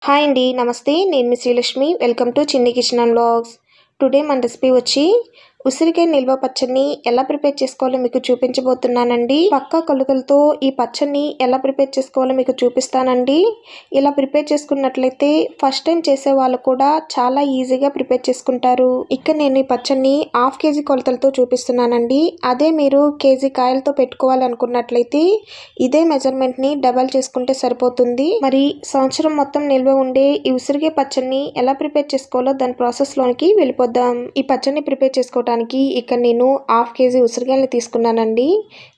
Hi అండి. నమస్తే. నేను మీ శ్రీలక్ష్మి. వెల్కమ్ టు చిన్ని కిచెన్ అండ్ వ్లాగ్స్. టుడే మన రెసిపీ వచ్చి ఉసిరికాయ నిల్వ పచ్చడిని ఎలా ప్రిపేర్ చేసుకోవాలో మీకు చూపించబోతున్నానండి. పక్కా కొలతలతో ఈ పచ్చడిని ఎలా ప్రిపేర్ చేసుకోవాలో మీకు చూపిస్తానండి. ఇలా ప్రిపేర్ చేసుకున్నట్లయితే ఫస్ట్ టైం చేసే వాళ్ళు కూడా చాలా ఈజీగా ప్రిపేర్ చేసుకుంటారు. ఇక్కడ నేను ఈ పచ్చడిని 1/2 kg కొలతలతో చూపిస్తున్నానండి. అదే మీరు కేజీ కాయలతో పెట్టుకోవాలనుకున్నట్లయితే ఇదే మెజర్మెంట్ని డబల్ చేసుకుంటే సరిపోతుంది. మరి సంవత్సరం మొత్తం నిల్వ ఉండే ఈ ఉసిరికాయ పచ్చడిని ఎలా ప్రిపేర్ చేసుకోవాలో దాని ప్రాసెస్లోనికి వెళ్ళిపోదాం. ఈ పచ్చడిని ప్రిపేర్ చేసుకోవడానికి ఇక్కడ నేను 1/2 kg ఉసిరికాయలని తీసుకున్నానండి.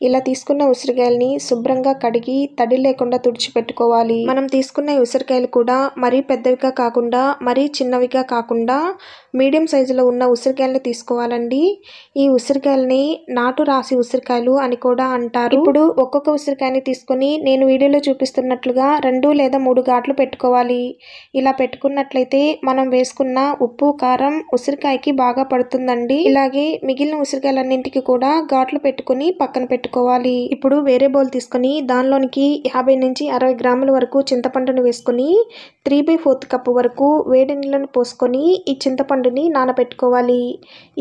ఇలా తీసుకున్న ఉసిరికాయలని శుభ్రంగా కడిగి తడి లేకుండా తుడిచిపెట్టుకోవాలి. మనం తీసుకున్న ఉసిరికాయలు కూడా మరీ పెద్దవిగా కాకుండా మరీ చిన్నవిగా కాకుండా మీడియం సైజులో ఉన్న ఉసిరికాయలని తీసుకోవాలండి. ఈ ఉసిరికాయలని నాటు రాసి ఉసిరికాయలు అని కూడా అంటారు. ఇప్పుడు ఒక్కొక్క ఉసిరికాయని తీసుకొని నేను వీడియోలో చూపిస్తున్నట్లుగా 2 లేదా 3 ఘాట్లు పెట్టుకోవాలి. ఇలా పెట్టుకున్నట్లయితే మనం వేసుకున్న ఉప్పు కారం ఉసిరికాయకి బాగా పడుతుందండి. ఇలాగే మిగిలిన ఉసిరికాయలన్నింటికి కూడా ఘాట్లు పెట్టుకుని పక్కన పెట్టుకోవాలి. ఇప్పుడు వేరే బౌల్ తీసుకొని దానిలోనికి 50 నుంచి 60 గ్రాముల వరకు చింతపండును వేసుకొని 3/4 కప్పు వరకు వేడి నీళ్ళను పోసుకొని ఈ చింతపండుని నానబెట్టుకోవాలి.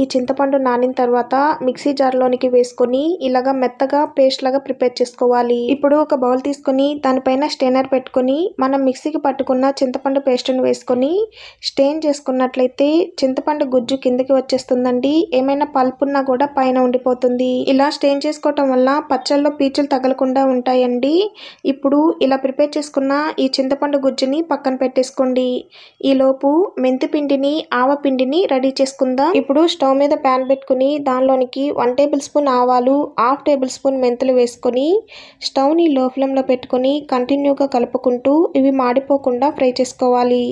ఈ చింతపండు నానిన తర్వాత మిక్సీ జార్లోనికి వేసుకొని ఇలాగా మెత్తగా పేస్ట్ లాగా ప్రిపేర్ చేసుకోవాలి. ఇప్పుడు ఒక బౌల్ తీసుకొని దానిపైన స్టెయినర్ పెట్టుకొని మనం మిక్సీకి పట్టుకున్న చింతపండు పేస్ట్ను వేసుకొని స్టెయిన్ చేసుకున్నట్లయితే చింతపండు గుజ్జు కిందకి వచ్చేస్తుందండి. ఏమైనా పల్పు ఉన్నా కూడా పైన ఉండిపోతుంది. ఇలా స్టెయిన్ చేసుకోవటం వల్ల పచ్చళ్ళలో పీచులు తగలకుండా ఉంటాయండి. ఇప్పుడు ఇలా ప్రిపేర్ చేసుకున్న ఈ చింతపండు గుజ్జుని పక్కన పెట్టేసుకోండి. ఈలోపు మెంతి పిండిని ఆవపిండిని రెడీ చేసుకుందాం. ఇప్పుడు స్టవ్ మీద ప్యాన్ పెట్టుకుని దానిలోనికి 1 టేబుల్ స్పూన్ ఆవాలు 1/2 టేబుల్ స్పూన్ మెంతులు వేసుకొని స్టవ్ని లో ఫ్లేమ్లో పెట్టుకొని కంటిన్యూగా కలుపుకుంటూ ఇవి మాడిపోకుండా ఫ్రై చేసుకోవాలి.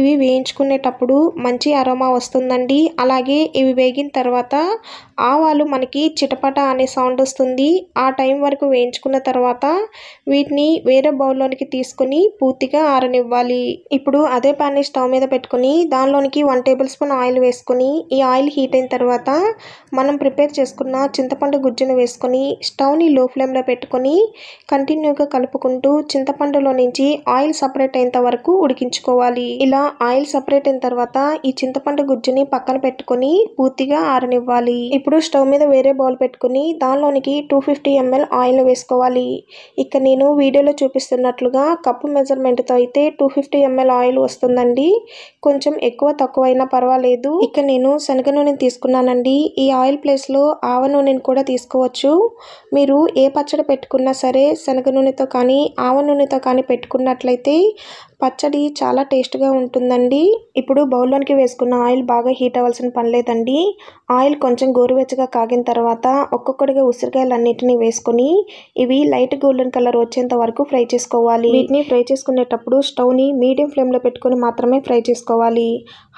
ఇవి వేయించుకునేటప్పుడు మంచి అరోమా వస్తుందండి. అలాగే ఇవి వేగిన తర్వాత ఆవాలు మనకి చిటపట అనే సౌండ్ వస్తుంది. ఆ టైం వరకు వేయించుకున్న తర్వాత వీటిని వేరే బౌల్లోనికి తీసుకొని పూర్తిగా ఆరనివ్వాలి. ఇప్పుడు అదే ప్యాన్ని స్టవ్ మీద పెట్టుకొని దానిలోనికి 1 టేబుల్ స్పూన్ ఆయిల్ వేసుకొని ఈ ఆయిల్ హీట్ అయిన తర్వాత మనం ప్రిపేర్ చేసుకున్న చింతపండు గుజ్జును వేసుకొని స్టవ్ని లో ఫ్లేమ్లో పెట్టుకొని కంటిన్యూగా కలుపుకుంటూ చింతపండులో నుంచి ఆయిల్ సపరేట్ అయ్యేంత వరకు ఉడికించుకోవాలి. ఇలా ఆయిల్ సపరేట్ అయిన తర్వాత ఈ చింతపండు గుజ్జుని పక్కన పెట్టుకొని పూర్తిగా ఆరనివ్వాలి. ఇప్పుడు స్టవ్ మీద వేరే బౌల్ పెట్టుకుని దానిలోనికి 250 ml ఆయిల్ వేసుకోవాలి. ఇక్కడ నేను వీడియోలో చూపిస్తున్నట్లుగా కప్పు మెజర్మెంట్తో అయితే 250 ml ఆయిల్ వస్తుందండి. కొంచెం ఎక్కువ తక్కువ అయినా పర్వాలేదు. ఇక్కడ నేను శనగ నూనె తీసుకున్నానండి. ఈ ఆయిల్ ప్లేస్లో ఆవ నూనెని కూడా తీసుకోవచ్చు. మీరు ఏ పచ్చడి పెట్టుకున్నా సరే శనగ నూనెతో కానీ ఆవ నూనెతో కానీ పెట్టుకున్నట్లయితే పచ్చడి చాలా టేస్ట్గా ఉంటుందండి. ఇప్పుడు బౌల్లోనికి వేసుకున్న ఆయిల్ బాగా హీట్ అవ్వాల్సిన పని లేదండి. ఆయిల్ కొంచెం గోరువెచ్చగా కాగిన తర్వాత ఒక్కొక్కటిగా ఉసిరికాయలన్నిటిని వేసుకొని ఇవి లైట్ గోల్డెన్ కలర్ వచ్చేంత వరకు ఫ్రై చేసుకోవాలి. వీటిని ఫ్రై చేసుకునేటప్పుడు స్టవ్ని మీడియం ఫ్లేమ్లో పెట్టుకొని మాత్రమే ఫ్రై చేసుకోవాలి.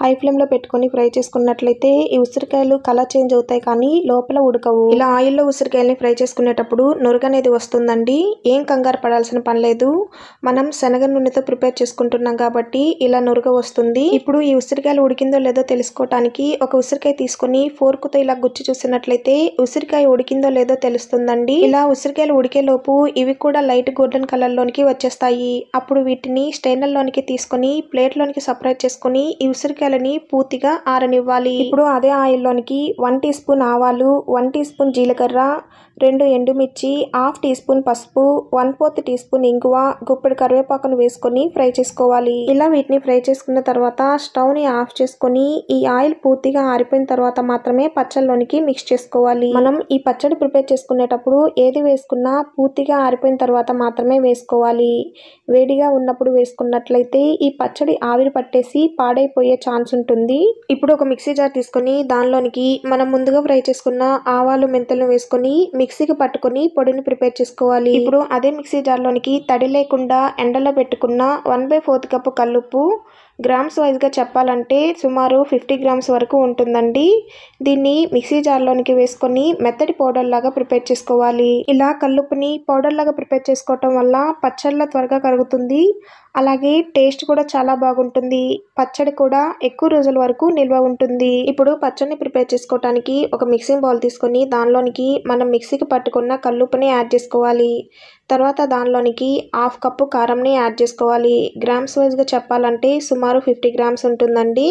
హై ఫ్లేమ్లో పెట్టుకొని ఫ్రై చేసుకున్నట్లయితే ఈ ఉసిరికాయలు కలర్ చేంజ్ అవుతాయి కానీ లోపల ఉడకవు. ఇలా ఆయిల్లో ఉసిరికాయల్ని ఫ్రై చేసుకునేటప్పుడు నురుగు అనేది వస్తుందండి. ఏం కంగారు పడాల్సిన పని లేదు. మనం శనగ నూనెతో ప్రిపేర్ చేసుకుంటున్నాం కాబట్టి ఇలా నురుగ వస్తుంది. ఇప్పుడు ఈ ఉసిరికాయలు ఉడికిందో లేదో తెలుసుకోవటానికి ఒక ఉసిరికాయ తీసుకొని ఫోర్కుతో ఇలా గుచ్చి చూసినట్లయితే ఉసిరికాయ ఉడికిందో లేదో తెలుస్తుందండి. ఇలా ఉసిరికాయలు ఉడికేలోపు ఇవి కూడా లైట్ గోల్డెన్ కలర్ లోనికి వచ్చేస్తాయి. అప్పుడు వీటిని స్టెయినర్ లోనికి తీసుకొని ప్లేట్ లోనికి సపరేట్ చేసుకొని ఈ ఉసిరికాయలని పూర్తిగా ఆరనివ్వాలి. ఇప్పుడు అదే ఆయిల్లోనికి 1 టీ స్పూన్ ఆవాలు 1 టీ స్పూన్ జీలకర్ర 2 ఎండుమిర్చి 1/2 టీ స్పూన్ పసుపు 1/4 టీ స్పూన్ ఇంగువ గుప్పెడు కరివేపాకును వేసుకొని ఫ్రై చేసుకోవాలి. ఇలా వీటిని ఫ్రై చేసుకున్న తర్వాత స్టవ్ని ఆఫ్ చేసుకొని ఈ ఆయిల్ పూర్తిగా ఆరిపోయిన తర్వాత మాత్రమే పచ్చళ్ళలోనికి మిక్స్ చేసుకోవాలి. మనం ఈ పచ్చడి ప్రిపేర్ చేసుకునేటప్పుడు ఏది వేసుకున్నా పూర్తిగా ఆరిపోయిన తర్వాత మాత్రమే వేసుకోవాలి. వేడిగా ఉన్నప్పుడు వేసుకున్నట్లయితే ఈ పచ్చడి ఆవిరి పట్టేసి పాడైపోయే ఛాన్స్ ఉంటుంది. ఇప్పుడు ఒక మిక్సీ జార్ తీసుకొని దానిలోనికి మనం ముందుగా ఫ్రై చేసుకున్న ఆవాలు మెంతులను వేసుకొని మిక్సీకి పట్టుకొని పొడిని ప్రిపేర్ చేసుకోవాలి. ఇప్పుడు అదే మిక్సీ జార్లోనికి తడి లేకుండా ఎండలో పెట్టుకున్న 1/4 కప్పు కల్లుప్పు గ్రామ్స్ వైజ్గా చెప్పాలంటే సుమారు 50 గ్రామ్స్ వరకు ఉంటుందండి. దీన్ని మిక్సీ జార్లోనికి వేసుకొని మెత్తటి పౌడర్ లాగా ప్రిపేర్ చేసుకోవాలి. ఇలా కల్లుప్పుని పౌడర్ లాగా ప్రిపేర్ చేసుకోవటం వల్ల పచ్చళ్ళ త్వరగా కరుగుతుంది. అలాగే టేస్ట్ కూడా చాలా బాగుంటుంది. పచ్చడి కూడా ఎక్కువ రోజుల వరకు నిల్వ ఉంటుంది. ఇప్పుడు పచ్చడిని ప్రిపేర్ చేసుకోవడానికి ఒక మిక్సింగ్ బౌల్ తీసుకొని దానిలోనికి మనం మిక్సీకి పట్టుకున్న కల్లుప్పుని యాడ్ చేసుకోవాలి. తర్వాత దానిలోనికి 1/2 కప్పు కారంని యాడ్ చేసుకోవాలి. గ్రామ్స్ వైజ్గా చెప్పాలంటే సుమారు 50 గ్రామ్స్ ఉంటుందండి.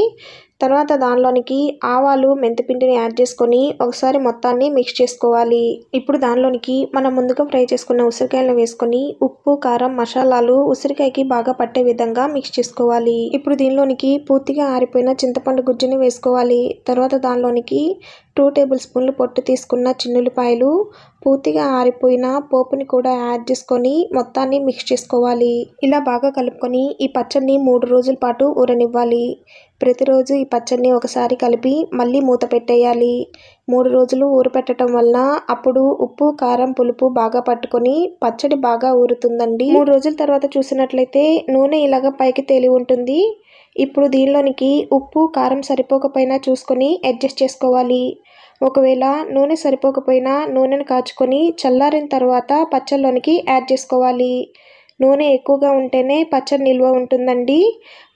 తర్వాత దానిలోనికి ఆవాలు, మెంతిపిండిని యాడ్ చేసుకొని ఒకసారి మొత్తాన్ని మిక్స్ చేసుకోవాలి. ఇప్పుడు దానిలోనికి మనం ముందుగా ఫ్రై చేసుకున్న ఉసిరికాయలను వేసుకొని ఉప్పు, కారం, మసాలాలు ఉసిరికాయకి బాగా పట్టే విధంగా మిక్స్ చేసుకోవాలి. ఇప్పుడు దీనిలోనికి పూర్తిగా ఆరిపోయిన చింతపండు గుజ్జుని వేసుకోవాలి. తర్వాత దానిలోనికి 2 టేబుల్ స్పూన్లు పొట్టు తీసుకున్న చిన్నులపాయలు, పూర్తిగా ఆరిపోయిన పోపుని కూడా యాడ్ చేసుకొని మొత్తాన్ని మిక్స్ చేసుకోవాలి. ఇలా బాగా కలుపుకొని ఈ పచ్చడిని 3 రోజుల పాటు ఊరనివ్వాలి. ప్రతిరోజు ఈ పచ్చడిని ఒకసారి కలిపి మళ్ళీ మూత పెట్టేయాలి. 3 రోజులు ఊరపెట్టడం వలన అప్పుడు ఉప్పు, కారం, పులుపు బాగా పట్టుకొని పచ్చడి బాగా ఊరుతుందండి. 3 రోజుల తర్వాత చూసినట్లయితే నూనె ఇలాగ పైకి తేలి ఉంటుంది. ఇప్పుడు దీనిలోనికి ఉప్పు, కారం సరిపోకపోయినా చూసుకొని అడ్జస్ట్ చేసుకోవాలి. ఒకవేళ నూనె సరిపోకపోయినా నూనెను కాచుకొని చల్లారిన తర్వాత పచ్చడిలోనికి యాడ్ చేసుకోవాలి. నూనె ఎక్కువగా ఉంటేనే పచ్చడి నిల్వ ఉంటుందండి.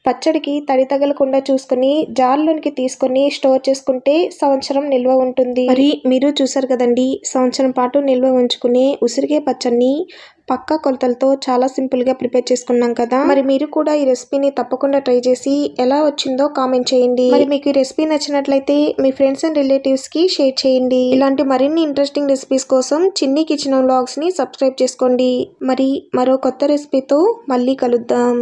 పచ్చడికి తడి తగలకుండా చూసుకొని జార్లోనికి తీసుకొని స్టోర్ చేసుకుంటే సంవత్సరం నిల్వ ఉంటుంది. మరి మీరు చూసారు కదండి, సంవత్సరం పాటు నిల్వ ఉంచుకునే ఉసిరికాయ పచ్చడిని పక్కా కొలతలతో చాలా సింపుల్గా ప్రిపేర్ చేసుకున్నాం కదా. మరి మీరు కూడా ఈ రెసిపీని తప్పకుండా ట్రై చేసి ఎలా వచ్చిందో కామెంట్ చేయండి. మరి మీకు ఈ రెసిపీ నచ్చినట్లయితే మీ ఫ్రెండ్స్ అండ్ రిలేటివ్స్కి షేర్ చేయండి. ఇలాంటి మరిన్ని ఇంట్రెస్టింగ్ రెసిపీస్ కోసం చిన్ని కిచెన్ వ్లాగ్స్ని సబ్స్క్రైబ్ చేసుకోండి. మరి మరో కొత్త రెసిపీతో మళ్ళీ కలుద్దాం.